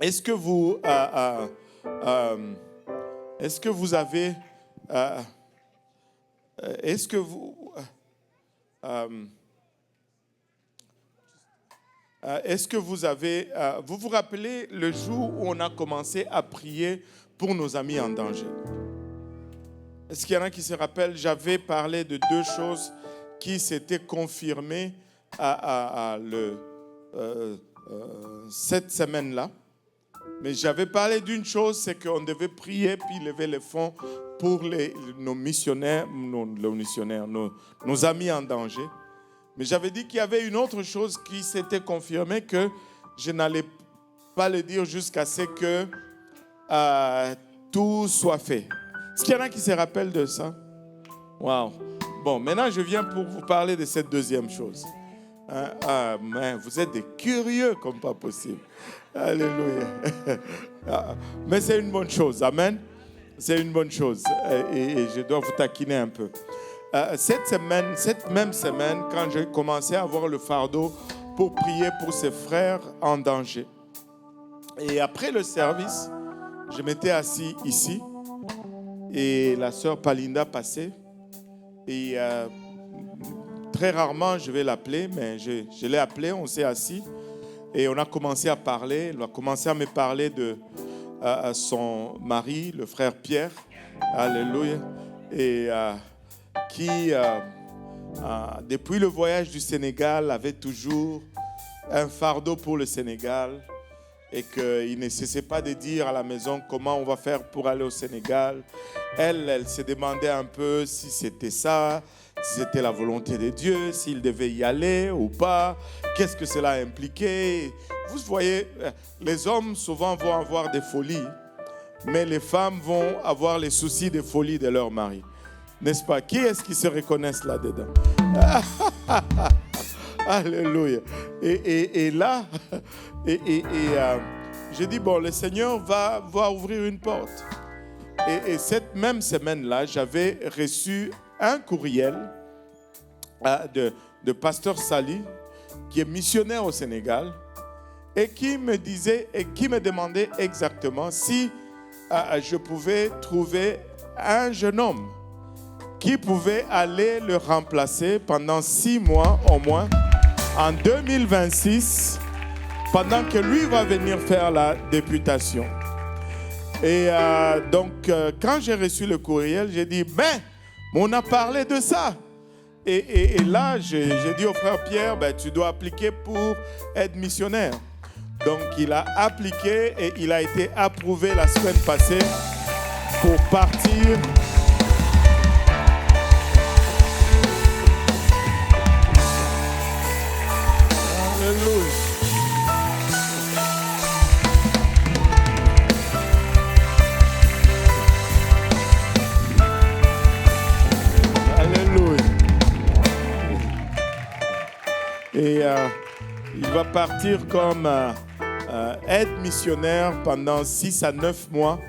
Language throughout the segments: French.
Est-ce que vous, est-ce que vous avez, est-ce que vous, est-ce que vous avez, vous vous rappelez le jour où on a commencé à prier pour nos amis en danger? Est-ce qu'il y en a qui se rappellent? J'avais parlé de deux choses qui s'étaient confirmées cette semaine-là. Mais j'avais parlé d'une chose, c'est qu'on devait prier puis lever les fonds pour nos missionnaires, nos amis en danger. Mais j'avais dit qu'il y avait une autre chose qui s'était confirmée, que je n'allais pas le dire jusqu'à ce que tout soit fait. Est-ce qu'il y en a qui se rappellent de ça? Wow. Bon, maintenant je viens pour vous parler de cette deuxième chose. Mais vous êtes des curieux comme pas possible. Alléluia. Mais c'est une bonne chose. Amen. C'est une bonne chose. Et je dois vous taquiner un peu. Cette même semaine, quand j'ai commencé à avoir le fardeau pour prier pour ses frères en danger. Et après le service, je m'étais assis ici. Et la sœur Palinda passait. Et très rarement, je vais l'appeler, mais je l'ai appelée, on s'est assis. Et on a commencé à parler. Elle a commencé à me parler de son mari, le frère Pierre. Alléluia. Et qui, depuis le voyage du Sénégal, avait toujours un fardeau pour le Sénégal. Et qu'il ne cessait pas de dire à la maison comment on va faire pour aller au Sénégal. Elle se demandait un peu si c'était ça, si c'était la volonté de Dieu, s'il devait y aller ou pas, qu'est-ce que cela impliquait. Vous voyez, les hommes souvent vont avoir des folies, mais les femmes vont avoir les soucis de folie de leur mari. N'est-ce pas? Qui est-ce qui se reconnaissent là-dedans? Alléluia. Et là, j'ai dit, bon, le Seigneur va ouvrir une porte. Et cette même semaine-là, j'avais reçu un courriel de pasteur Sali, qui est missionnaire au Sénégal, et qui me disait, et qui me demandait exactement si je pouvais trouver un jeune homme qui pouvait aller le remplacer pendant 6 mois au moins, en 2026, pendant que lui va venir faire la députation. Et donc, quand j'ai reçu le courriel, j'ai dit, mais on a parlé de ça. Et là, j'ai dit au frère Pierre, tu dois appliquer pour être missionnaire. Donc, il a appliqué et il a été approuvé la semaine passée pour partir. Alléluia. Alléluia. Et il va partir comme aide missionnaire pendant 6 à 9 mois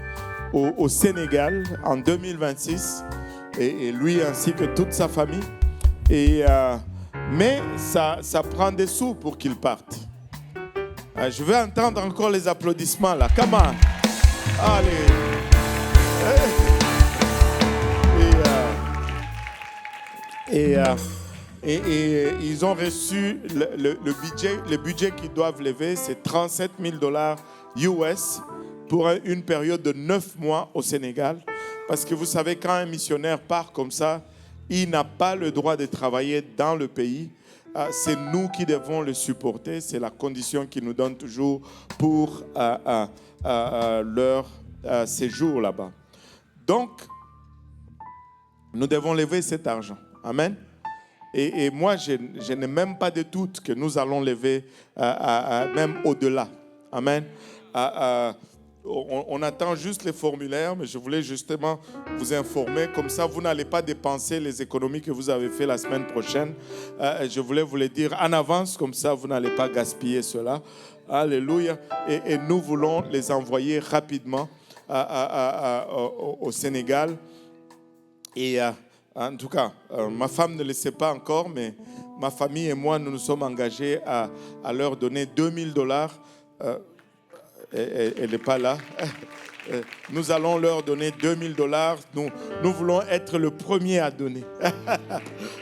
au Sénégal en 2026. Et lui ainsi que toute sa famille. Mais ça prend des sous pour qu'il parte. Je veux entendre encore les applaudissements là. Come on. Allez. Et ils ont reçu le budget qu'ils doivent lever, c'est $37,000 US pour une période de 9 mois au Sénégal. Parce que vous savez, quand un missionnaire part comme ça, il n'a pas le droit de travailler dans le pays. C'est nous qui devons le supporter. C'est la condition qu'ils nous donnent toujours pour leur séjour là-bas. Donc, nous devons lever cet argent. Amen. Et moi, je n'ai même pas de doute que nous allons lever même au-delà. Amen. On attend juste les formulaires, mais je voulais justement vous informer. Comme ça, vous n'allez pas dépenser les économies que vous avez fait la semaine prochaine. Je voulais vous les dire en avance, comme ça, vous n'allez pas gaspiller cela. Alléluia. Et nous voulons les envoyer rapidement au Sénégal. Et en tout cas, ma femme ne le sait pas encore, mais ma famille et moi, nous nous sommes engagés à leur donner $2,000. Elle n'est pas là. Nous allons leur donner $2000. Nous voulons être le premier à donner.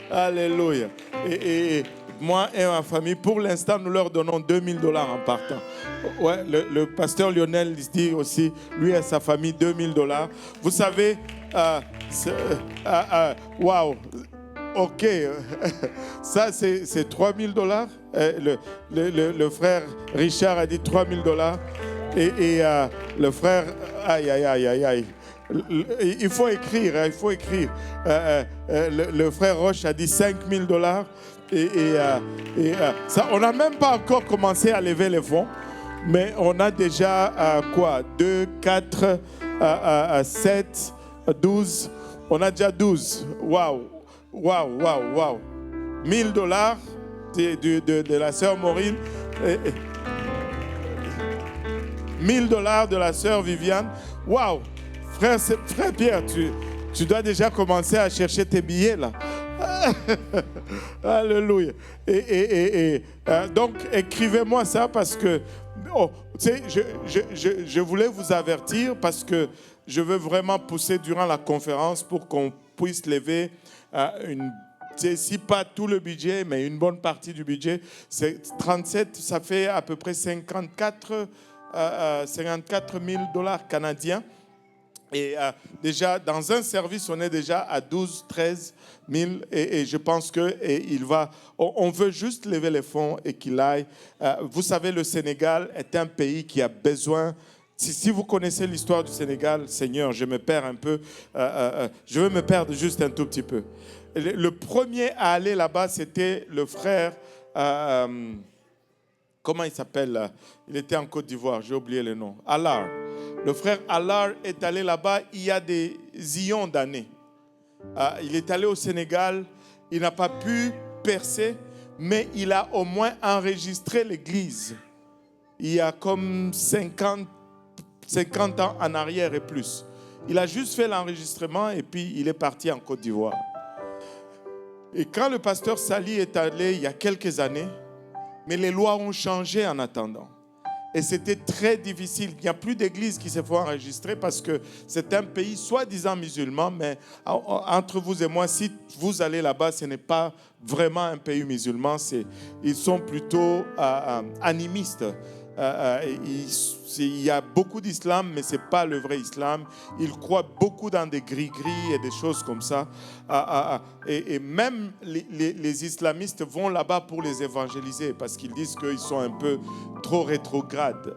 Alléluia. Et moi et ma famille, pour l'instant, nous leur donnons $2000 en partant. Ouais, le pasteur Lionel dit aussi, lui et sa famille, $2000. Vous savez, waouh, ok, ça c'est $3000. Le frère Richard a dit $3000. Et le frère, aïe. Il faut écrire. Le frère Roche a dit $5000. Ça, on n'a même pas encore commencé à lever les fonds, mais on a déjà 2, 4, 7, 12. On a déjà 12. Waouh. $1000 de la sœur Maureen. $1000 de la sœur Viviane. Waouh. Frère Pierre, tu dois déjà commencer à chercher tes billets là. Alléluia. Donc, écrivez-moi ça parce que, je voulais vous avertir parce que je veux vraiment pousser durant la conférence pour qu'on puisse lever si pas tout le budget, mais une bonne partie du budget. C'est 37, ça fait à peu près 54 $000 canadiens. Et déjà, dans un service, on est déjà à 12, 13 000. Et je pense on veut juste lever les fonds et qu'il aille. Vous savez, le Sénégal est un pays qui a besoin. Si vous connaissez l'histoire du Sénégal, Seigneur, je me perds un peu. Je veux me perdre juste un tout petit peu. Le premier à aller là-bas, c'était le frère. Comment il s'appelle? Il était en Côte d'Ivoire, j'ai oublié le nom. Allard. Le frère Allard est allé là-bas il y a des millions d'années. Il est allé au Sénégal, il n'a pas pu percer, mais il a au moins enregistré l'église. Il y a comme 50 ans en arrière et plus. Il a juste fait l'enregistrement et puis il est parti en Côte d'Ivoire. Et quand le pasteur Sali est allé il y a quelques années, mais les lois ont changé en attendant. Et c'était très difficile. Il n'y a plus d'églises qui se font enregistrer parce que c'est un pays soi-disant musulman, mais entre vous et moi, si vous allez là-bas, ce n'est pas vraiment un pays musulman. Ils sont plutôt animistes. Il y a beaucoup d'islam, mais ce n'est pas le vrai islam. Ils croient beaucoup dans des gris-gris et des choses comme ça. Et même les islamistes vont là-bas pour les évangéliser parce qu'ils disent qu'ils sont un peu trop rétrogrades.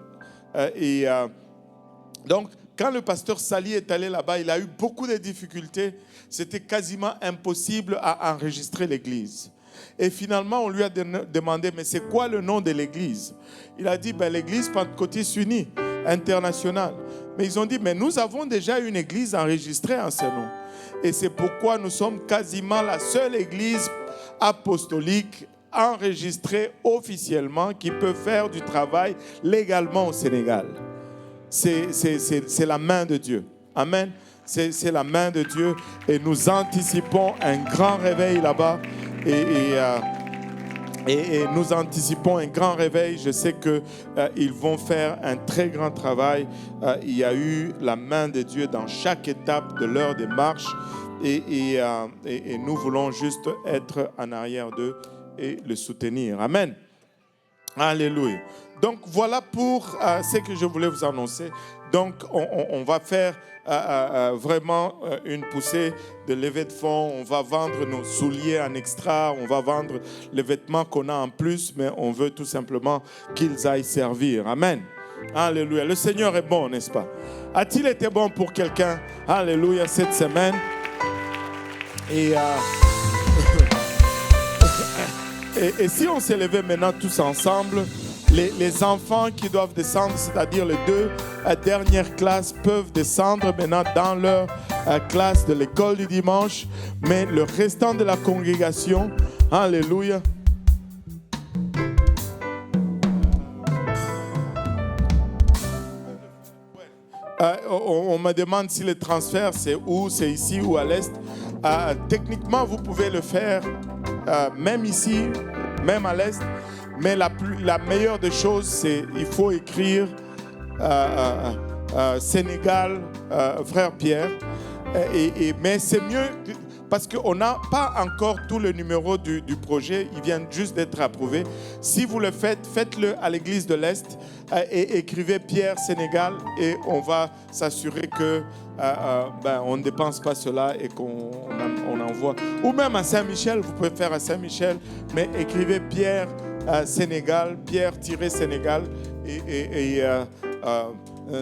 Donc, quand le pasteur Sali est allé là-bas, il a eu beaucoup de difficultés. C'était quasiment impossible à enregistrer l'église. Et finalement, on lui a demandé, mais c'est quoi le nom de l'église? Il a dit, l'église pentecôtiste unie, internationale. Mais ils ont dit, mais nous avons déjà une église enregistrée en ce nom. Et c'est pourquoi nous sommes quasiment la seule église apostolique enregistrée officiellement qui peut faire du travail légalement au Sénégal. C'est la main de Dieu. Amen. C'est la main de Dieu. Et nous anticipons un grand réveil là-bas. Et nous anticipons un grand réveil. Je sais qu'ils vont faire un très grand travail. Il y a eu la main de Dieu dans chaque étape de leur démarche. Et nous voulons juste être en arrière d'eux et le soutenir. Amen. Alléluia. Donc voilà pour ce que je voulais vous annoncer. Donc on va faire vraiment une poussée de levée de fonds. On va vendre nos souliers en extra. On va vendre les vêtements qu'on a en plus. Mais on veut tout simplement qu'ils aillent servir. Amen. Alléluia. Le Seigneur est bon, n'est-ce pas? A-t-il été bon pour quelqu'un? Alléluia, cette semaine. Et si on s'est levé maintenant tous ensemble, les enfants qui doivent descendre, c'est-à-dire les 2 dernières classes, peuvent descendre maintenant dans leur classe de l'école du dimanche. Mais le restant de la congrégation, alléluia. On me demande si le transfert, c'est où? C'est ici ou à l'est? Techniquement, vous pouvez le faire même ici, même à l'est. Mais la meilleure des choses, c'est qu'il faut écrire Sénégal, frère Pierre. Mais c'est mieux parce qu'on n'a pas encore tout le numéro du projet. Il vient juste d'être approuvé. Si vous le faites, faites-le à l'église de l'Est et écrivez Pierre Sénégal et on va s'assurer que on ne dépense pas cela et qu'on envoie. Ou même à Saint-Michel, vous pouvez faire à Saint-Michel, mais écrivez Pierre Sénégal, Pierre-Sénégal et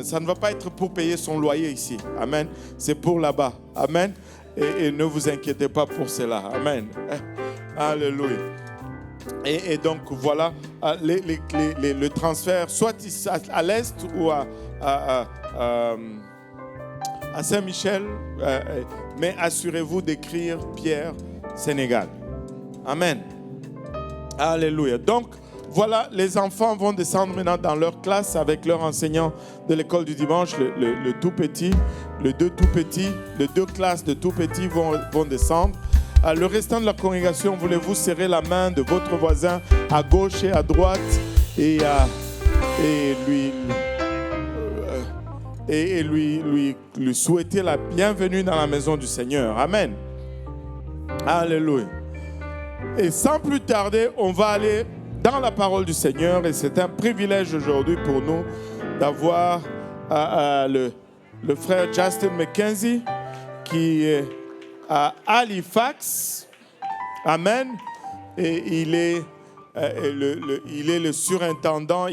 ça ne va pas être pour payer son loyer ici. Amen. C'est pour là-bas. Amen. Et ne vous inquiétez pas pour cela. Amen. Alléluia. Et donc, voilà le transfert, soit à l'Est ou à Saint-Michel. Mais assurez-vous d'écrire Pierre Sénégal. Amen. Alléluia. Donc, voilà, les enfants vont descendre maintenant dans leur classe avec leur enseignant de l'école du dimanche, le tout petit, les deux classes de tout petits vont descendre. Le restant de la congrégation, voulez-vous serrer la main de votre voisin à gauche et à droite et lui souhaiter la bienvenue dans la maison du Seigneur. Amen. Alléluia. Et sans plus tarder, on va aller dans la parole du Seigneur, et c'est un privilège aujourd'hui pour nous d'avoir le frère Justin McKenzie qui est à Halifax. Amen. Et il est le surintendant.